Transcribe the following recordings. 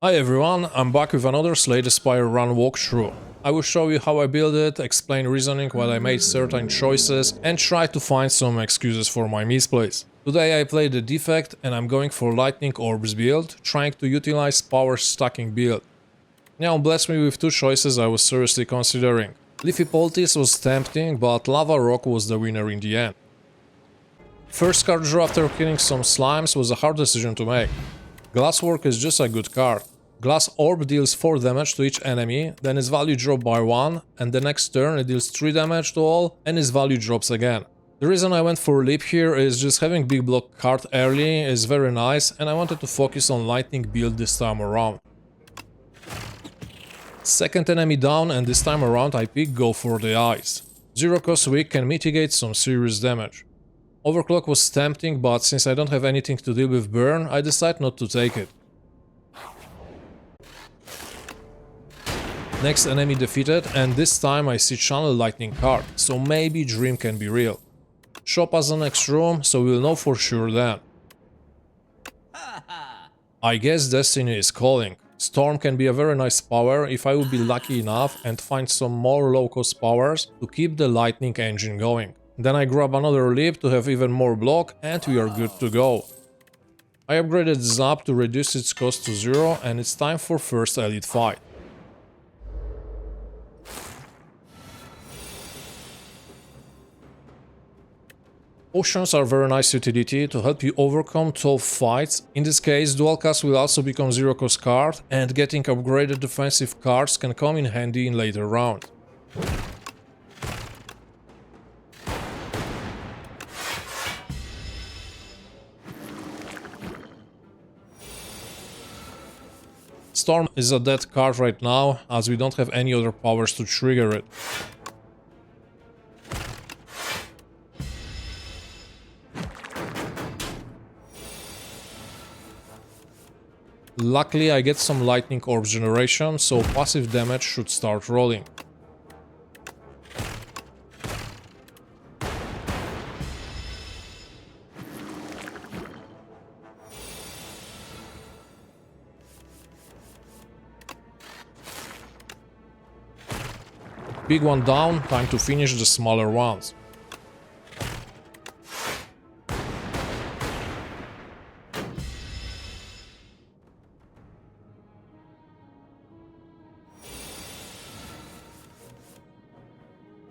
Hi everyone, I'm back with another Slay the Spire run walkthrough. I will show you how I build it, explain reasoning why I made certain choices, and try to find some excuses for my misplays. Today I played the Defect and I'm going for Lightning Orbs build, trying to utilize power stacking build. Now blessed me with two choices I was seriously considering. Leafy Poultice was tempting, but Lava Rock was the winner in the end. First card draw after killing some slimes was a hard decision to make. Glasswork is just a good card. Glass Orb deals 4 damage to each enemy, then its value drops by 1, and the next turn it deals 3 damage to all, and its value drops again. The reason I went for Leap here is just having big block card early is very nice, and I wanted to focus on Lightning build this time around. Second enemy down, and this time around I pick Go for the Eyes. Zero cost weak can mitigate some serious damage. Overclock was tempting, but since I don't have anything to deal with burn, I decide not to take it. Next enemy defeated, and this time I see Channel Lightning card, so maybe Dream can be real. Shop as the next room, so we'll know for sure then. I guess Destiny is calling. Storm can be a very nice power if I would be lucky enough and find some more low-cost powers to keep the Lightning engine going. Then I grab another leap to have even more block and we are good to go. I upgraded Zap to reduce its cost to 0 and it's time for first elite fight. Potions are very nice utility to help you overcome tough fights. In this case, dual cast will also become zero cost card and getting upgraded defensive cards can come in handy in later round. Storm is a dead card right now, as we don't have any other powers to trigger it. Luckily I get some lightning orbs generation, so passive damage should start rolling. Big one down, time to finish the smaller ones.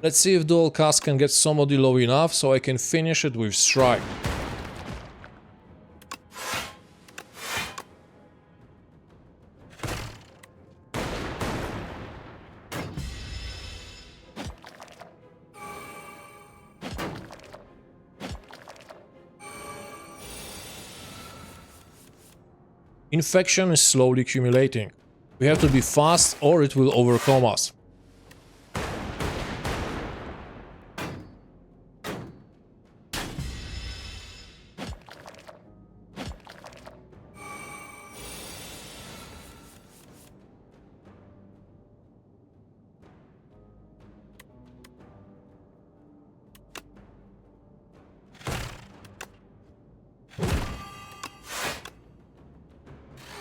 Let's see if dual cast can get somebody low enough so I can finish it with strike. Infection is slowly accumulating. We have to be fast or it will overcome us.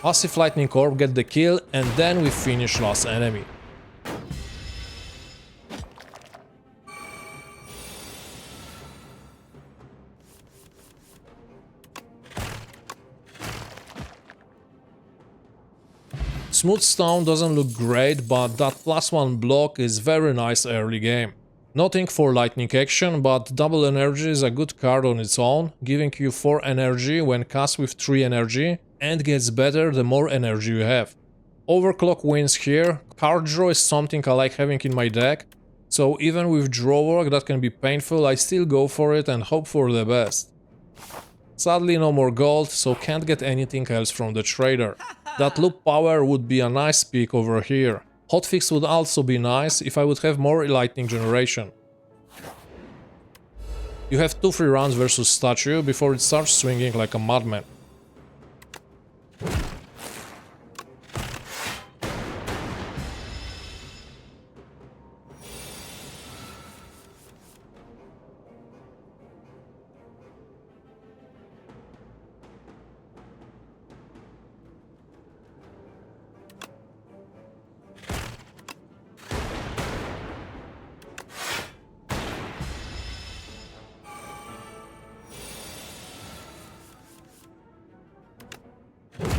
Passive Lightning Orb get the kill and then we finish last enemy. Smooth Stone doesn't look great, but that +1 block is very nice early game. Nothing for lightning action, but double energy is a good card on its own, giving you 4 energy when cast with 3 energy, and gets better the more energy you have. Overclock wins here. Card draw is something I like having in my deck, so even with draw work that can be painful, I still go for it and hope for the best. Sadly no more gold, so can't get anything else from the trader. That loop power would be a nice pick over here. Hotfix would also be nice if I would have more lightning generation. You have 2 free rounds versus statue before it starts swinging like a madman.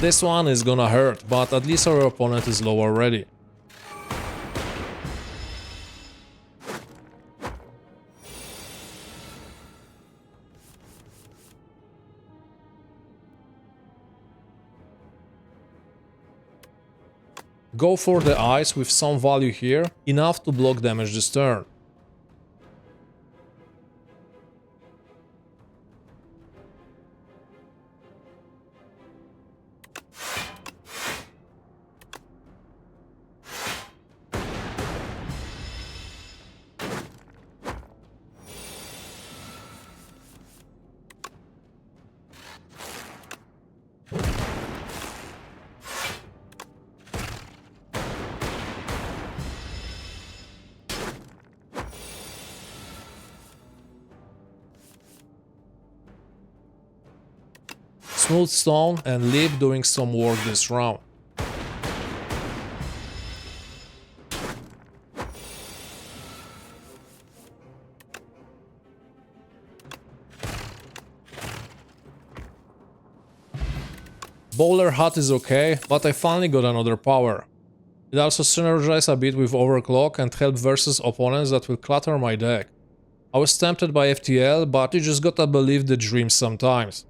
This one is gonna hurt, but at least our opponent is low already. Go for the ice with some value here, enough to block damage this turn. Smooth stone and leap doing some work this round. Bowler Hat is okay, but I finally got another power. It also synergizes a bit with Overclock and help versus opponents that will clutter my deck. I was tempted by FTL, but you just gotta believe the dream sometimes.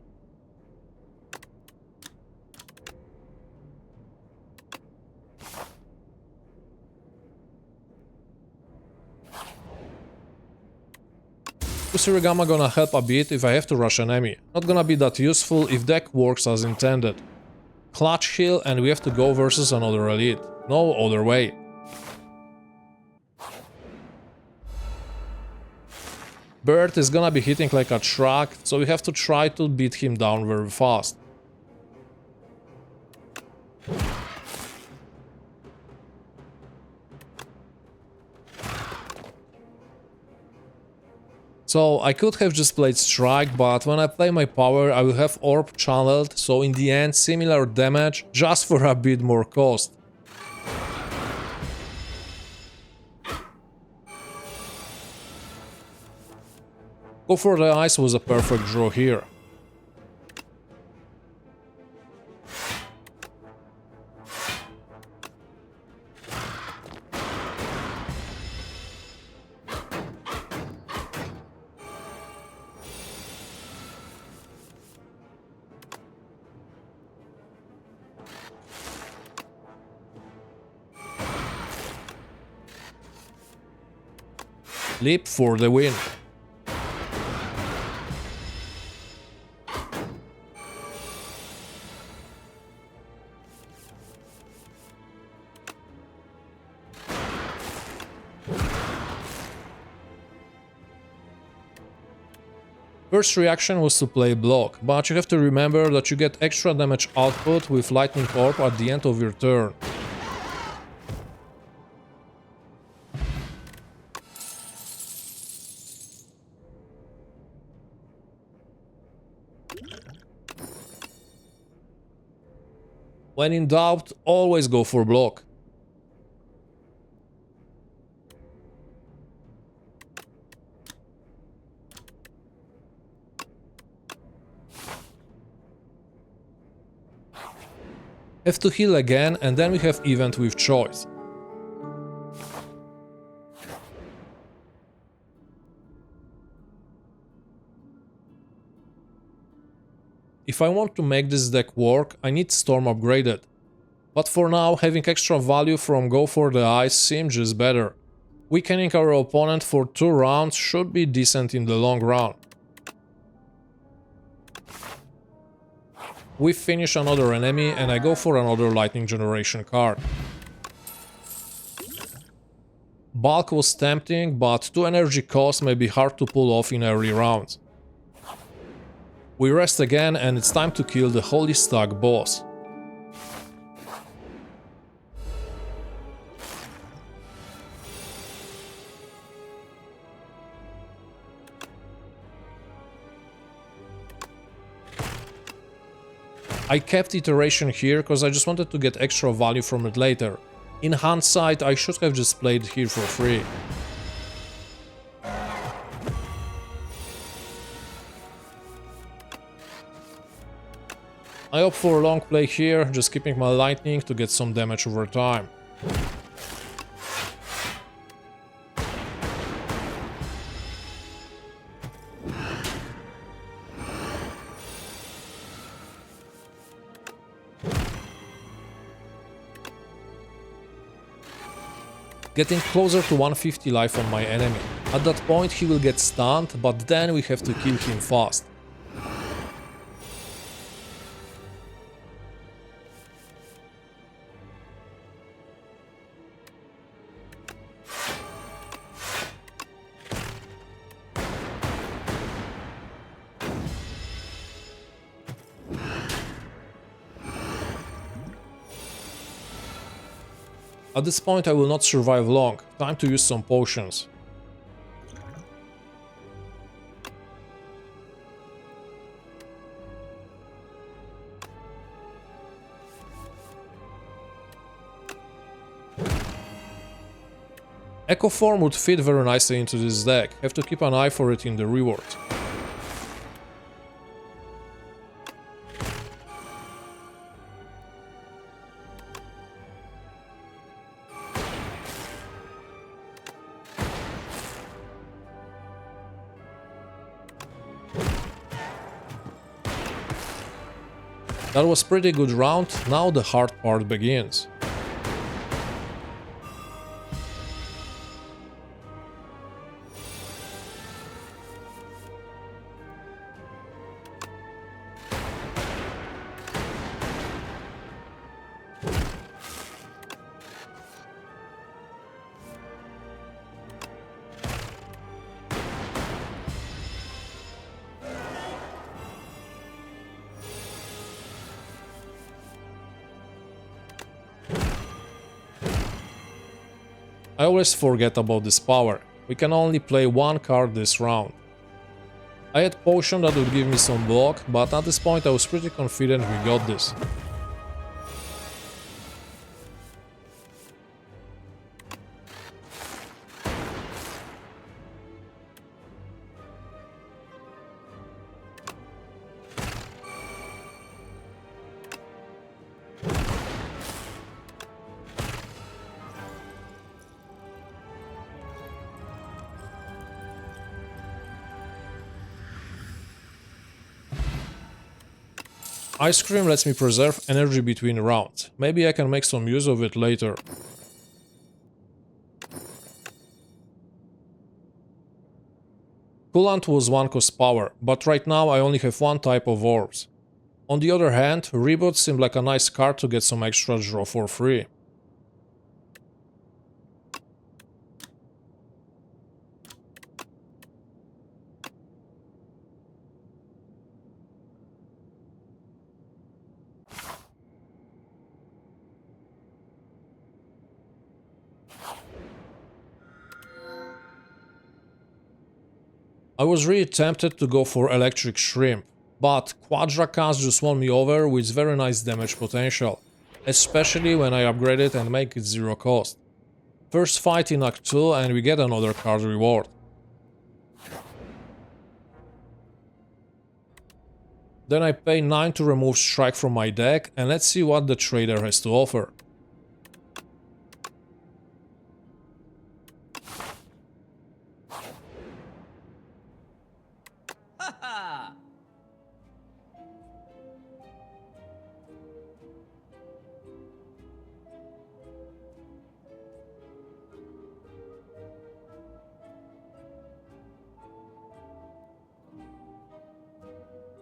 Kusarigama gonna help a bit if I have to rush an enemy. Not gonna be that useful if deck works as intended. Clutch heal and we have to go versus another elite. No other way. Bird is gonna be hitting like a truck, so we have to try to beat him down very fast. So I could have just played Strike, but when I play my power I will have Orb channeled, so in the end similar damage, just for a bit more cost. Go for the ice was a perfect draw here. Leap for the win. First reaction was to play block, but you have to remember that you get extra damage output with Lightning Orb at the end of your turn. When in doubt, always go for block. Have to heal again, and then we have event with choice. If I want to make this deck work, I need Storm upgraded. But for now, having extra value from Go for the Ice seems just better. Weakening our opponent for 2 rounds should be decent in the long run. We finish another enemy and I go for another Lightning Generation card. Bulk was tempting, but 2 energy costs may be hard to pull off in early rounds. We rest again and it's time to kill the Holy Stag boss. I kept iteration here because I just wanted to get extra value from it later. In hindsight, I should have just played here for free. I opt for a long play here, just keeping my lightning to get some damage over time. Getting closer to 150 life on my enemy. At that point he will get stunned, but then we have to kill him fast. At this point I will not survive long, time to use some potions. Echo Form would fit very nicely into this deck, have to keep an eye for it in the reward. That was pretty good round, now the hard part begins. I always forget about this power. We can only play one card this round. I had potion that would give me some block, but at this point I was pretty confident we got this. Ice Cream lets me preserve energy between rounds. Maybe I can make some use of it later. Coolant was 1 cost power, but right now I only have one type of orbs. On the other hand, Reboot seemed like a nice card to get some extra draw for free. I was really tempted to go for Electric Shrimp, but Quadracast just won me over with very nice damage potential, especially when I upgrade it and make it 0 cost. First fight in Act 2 and we get another card reward. Then I pay 9 to remove Strike from my deck and let's see what the trader has to offer.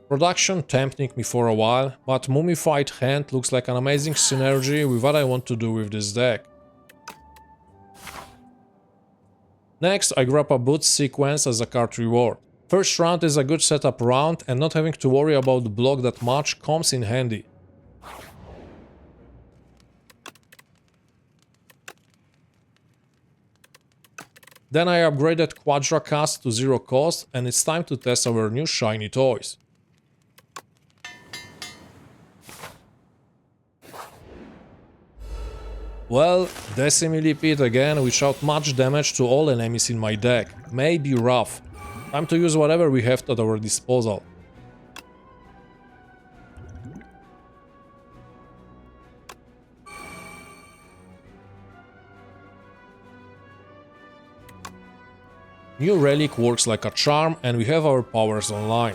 Production tempting me for a while, but Mummified Hand looks like an amazing synergy with what I want to do with this deck. Next, I grab a Boot Sequence as a card reward. First round is a good setup round and not having to worry about the block that much comes in handy. Then I upgraded Quadracast to 0 cost and it's time to test our new shiny toys. Well, Decimillipede again, which out much damage to all enemies in my deck. May be rough. Time to use whatever we have at our disposal. New relic works like a charm and we have our powers online.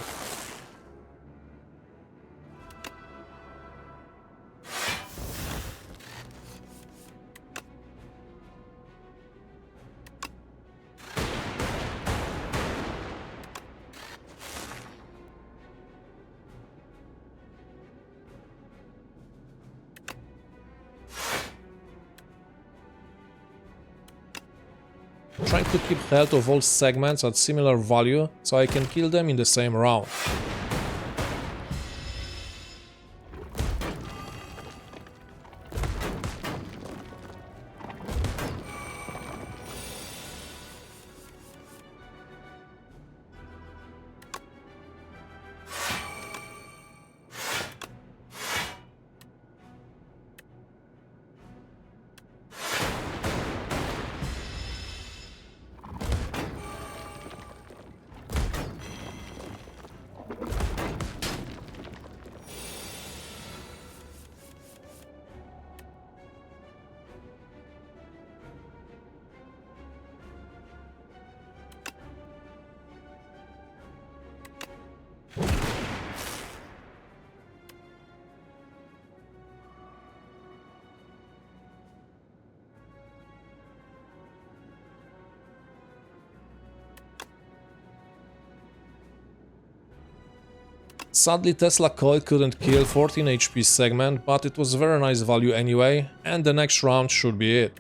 Trying to keep health of all segments at similar value so I can kill them in the same round. Sadly, Tesla Coil couldn't kill 14 HP segment, but it was very nice value anyway, and the next round should be it.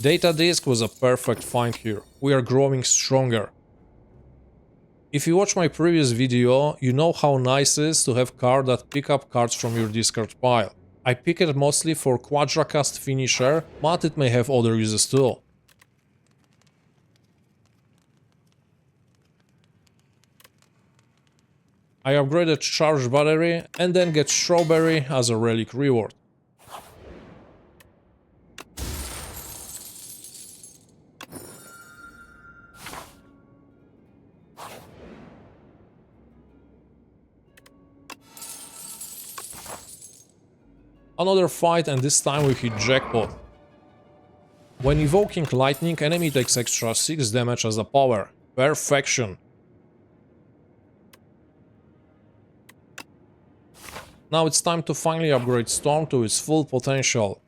Data disk was a perfect find here. We are growing stronger. If you watch my previous video, you know how nice it is to have cards that pick up cards from your discard pile. I pick it mostly for Quadracast finisher, but it may have other uses too. I upgraded charged battery and then get strawberry as a relic reward. Another fight, and this time we hit jackpot. When evoking lightning, enemy takes extra 6 damage as a power. Perfection. Now it's time to finally upgrade Storm to its full potential.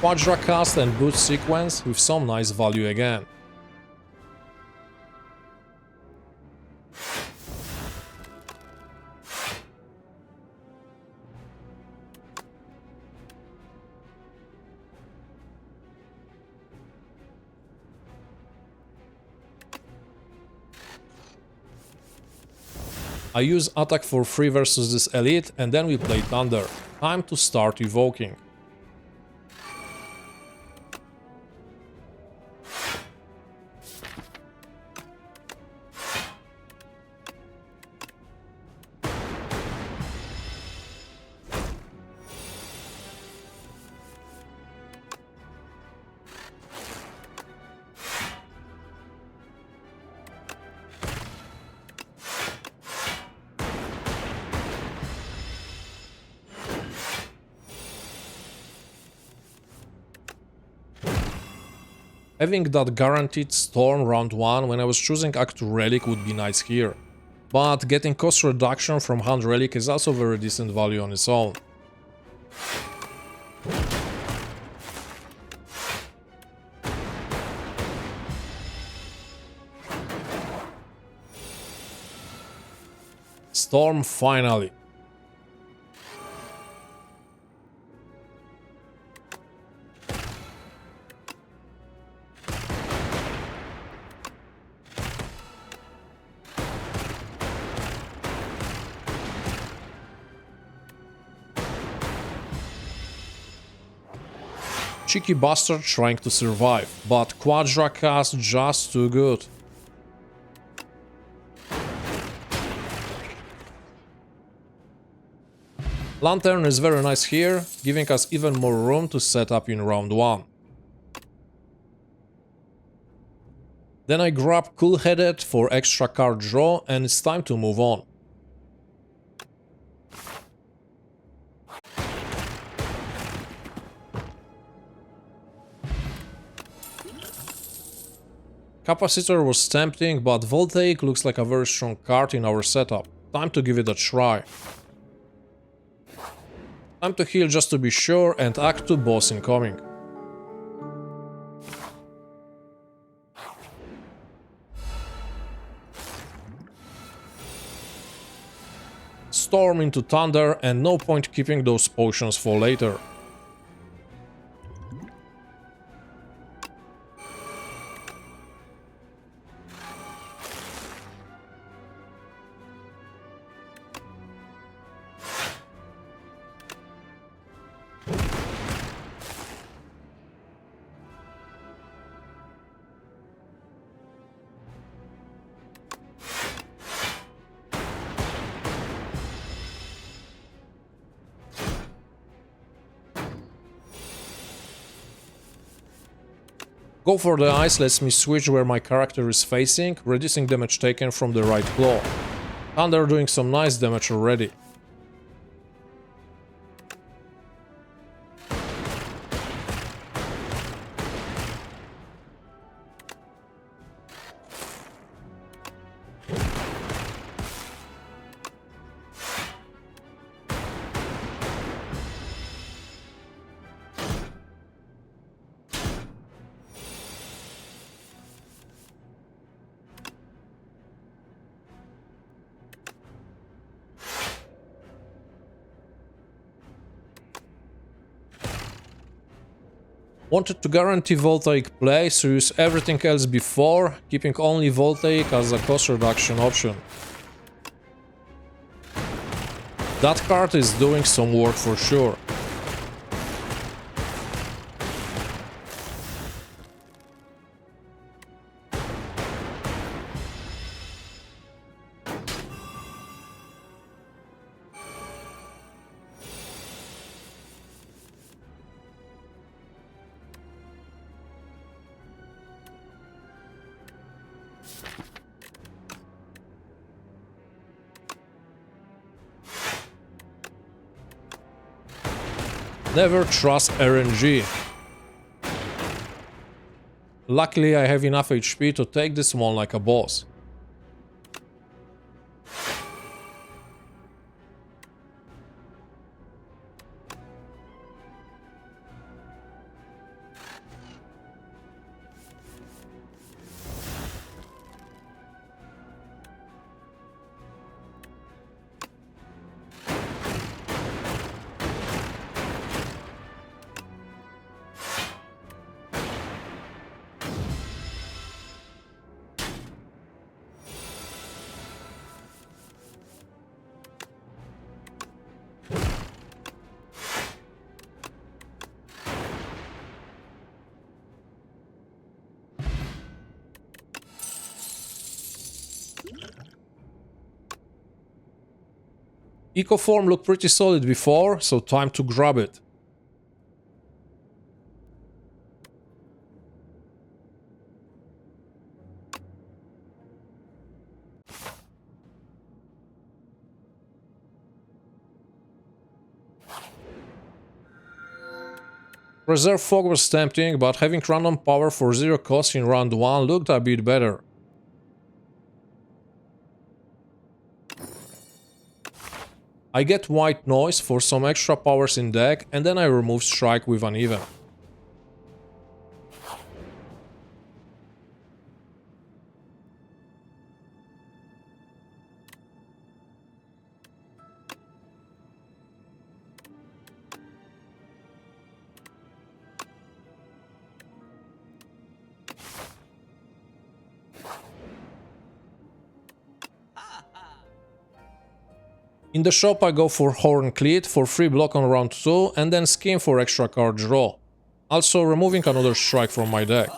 Quadracast and boost sequence with some nice value again. I use attack for free versus this elite and then we play Thunder. Time to start evoking. Having that guaranteed Storm round 1 when I was choosing Act 2 Relic would be nice here. But getting cost reduction from Hand Relic is also very decent value on its own. Storm finally. Cheeky bastard trying to survive, but Quadracast just too good. Lantern is very nice here, giving us even more room to set up in round 1. Then I grab Cool-Headed for extra card draw and it's time to move on. Capacitor was tempting, but Voltaic looks like a very strong card in our setup. Time to give it a try. Time to heal just to be sure and Act 2 boss incoming. Storm into Thunder and no point keeping those potions for later. Go for the ice lets me switch where my character is facing, reducing damage taken from the right claw. Thunder doing some nice damage already. Wanted to guarantee Voltaic play, so use everything else before, keeping only Voltaic as a cost reduction option. That card is doing some work for sure. Never trust RNG. Luckily I have enough HP to take this one like a boss. Eco form looked pretty solid before, so time to grab it. Reserve Fog was tempting, but having random power for 0 cost in round 1 looked a bit better. I get White Noise for some extra powers in deck, and then I remove Strike with Uneven. In the shop I go for Horn Cleat for free block on round 2 and then Scheme for extra card draw. Also removing another strike from my deck.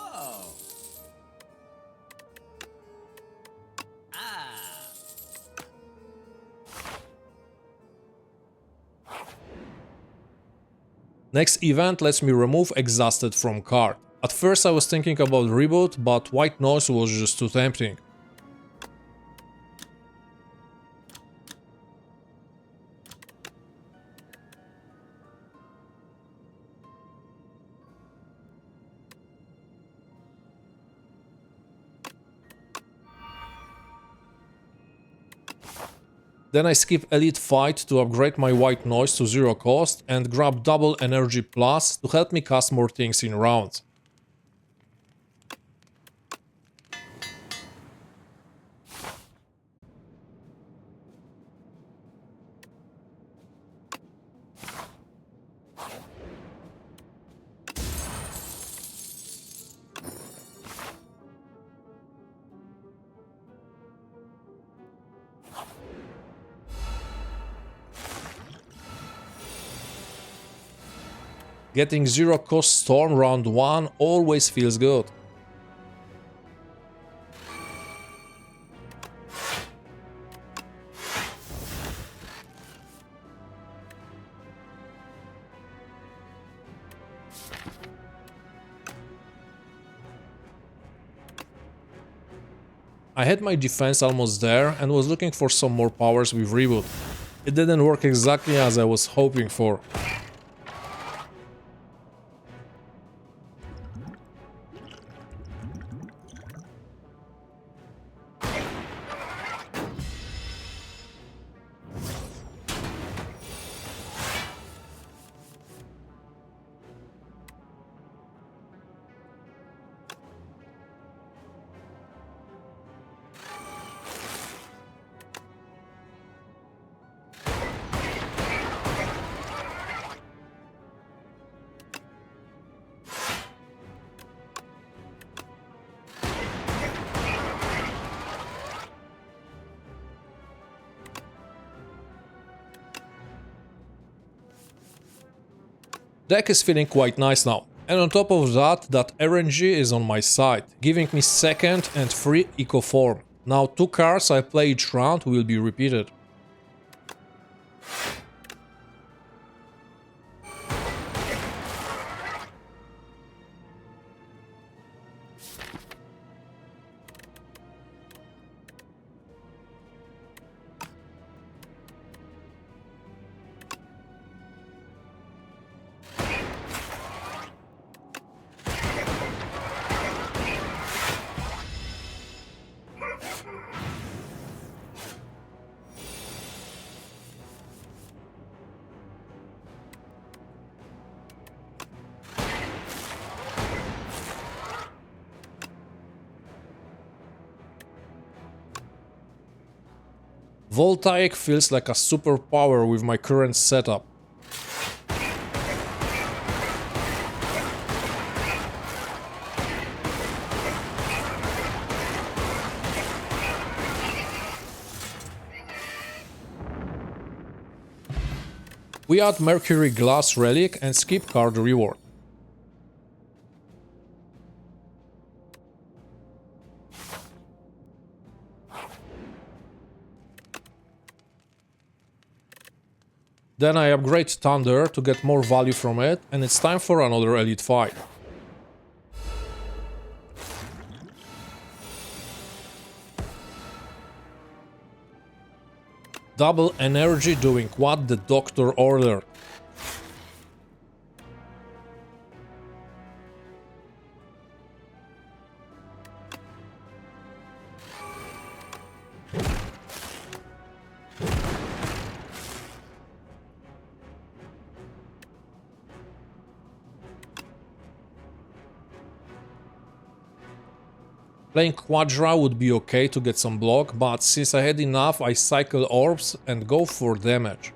Next event lets me remove Exhausted from card. At first I was thinking about Reboot, but White Noise was just too tempting. Then I skip Elite Fight to upgrade my White Noise to 0 cost and grab double Energy Plus to help me cast more things in rounds. Getting 0 cost Storm round 1 always feels good. I had my defense almost there and was looking for some more powers with Reboot. It didn't work exactly as I was hoping for. Deck is feeling quite nice now, and on top of that, that RNG is on my side, giving me second and free Eco Form. Now 2 cards I play each round will be repeated. Voltaic feels like a superpower with my current setup. We add Mercury Glass Relic and skip card reward. Then I upgrade Thunder to get more value from it, and it's time for another Elite Fight. Double energy doing what the doctor ordered. Playing Quadra would be okay to get some block, but since I had enough, I cycle orbs and go for damage.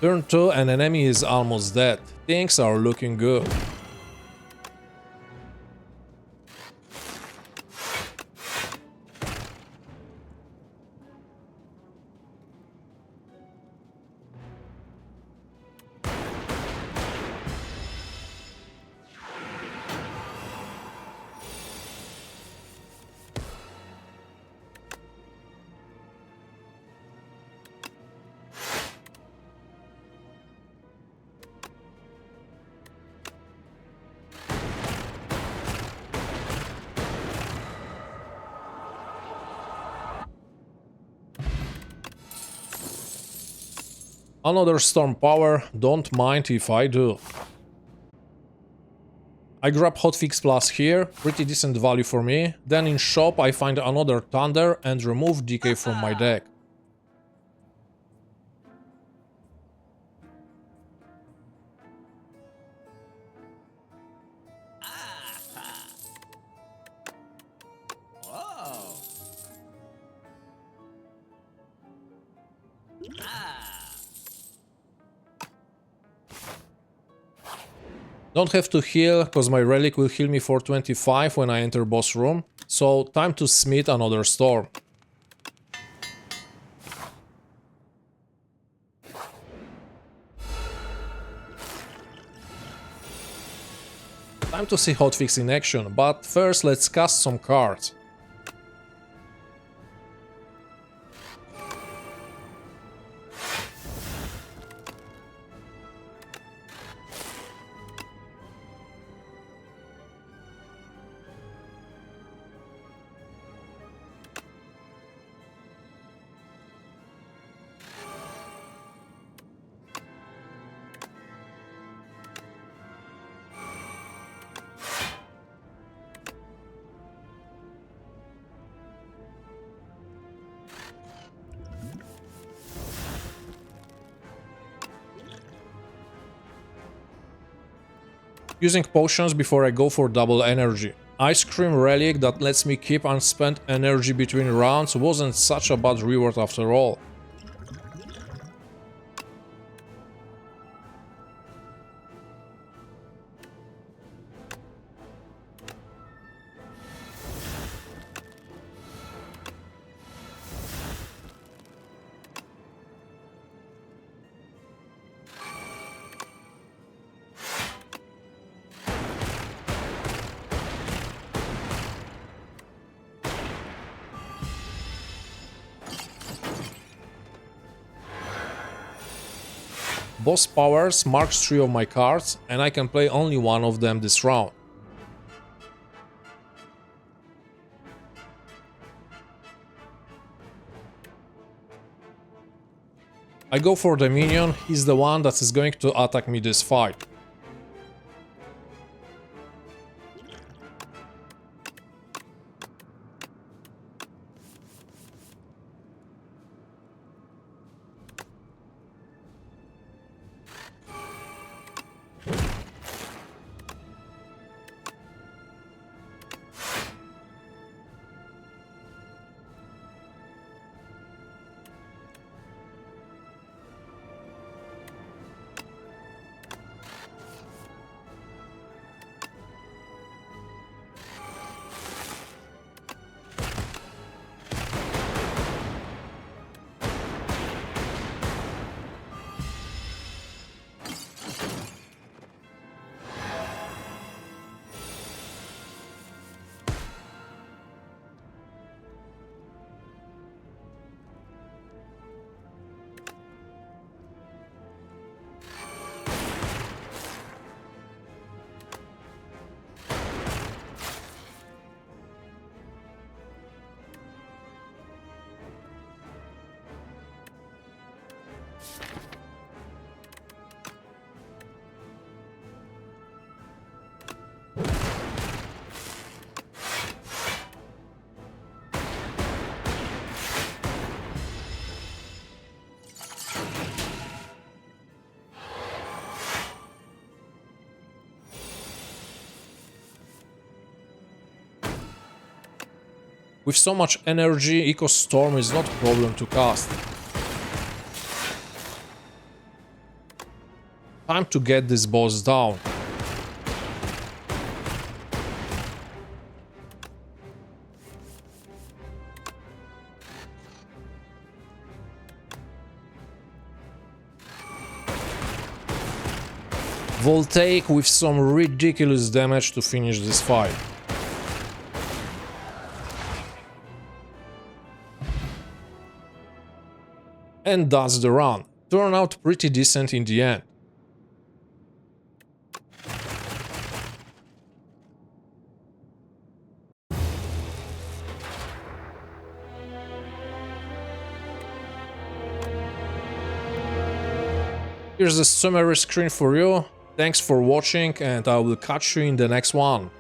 Turn 2 and enemy is almost dead. Things are looking good. Another storm power, don't mind if I do. I grab Hotfix Plus here, pretty decent value for me. Then in shop I find another Thunder and remove Decay from my deck. Don't have to heal, cause my relic will heal me for 25 when I enter boss room. So time to smith another storm. Time to see Hotfix in action, but first let's cast some cards. Using potions before I go for double energy. Ice Cream Relic that lets me keep unspent energy between rounds wasn't such a bad reward after all. Boss powers marks 3 of my cards, and I can play only one of them this round. I go for the minion, he's the one that is going to attack me this fight. With so much energy, Eco Storm is not a problem to cast. Time to get this boss down. Voltaic with some ridiculous damage to finish this fight. And that's the run. Turned out pretty decent in the end. Here's the summary screen for you. Thanks for watching and I will catch you in the next one.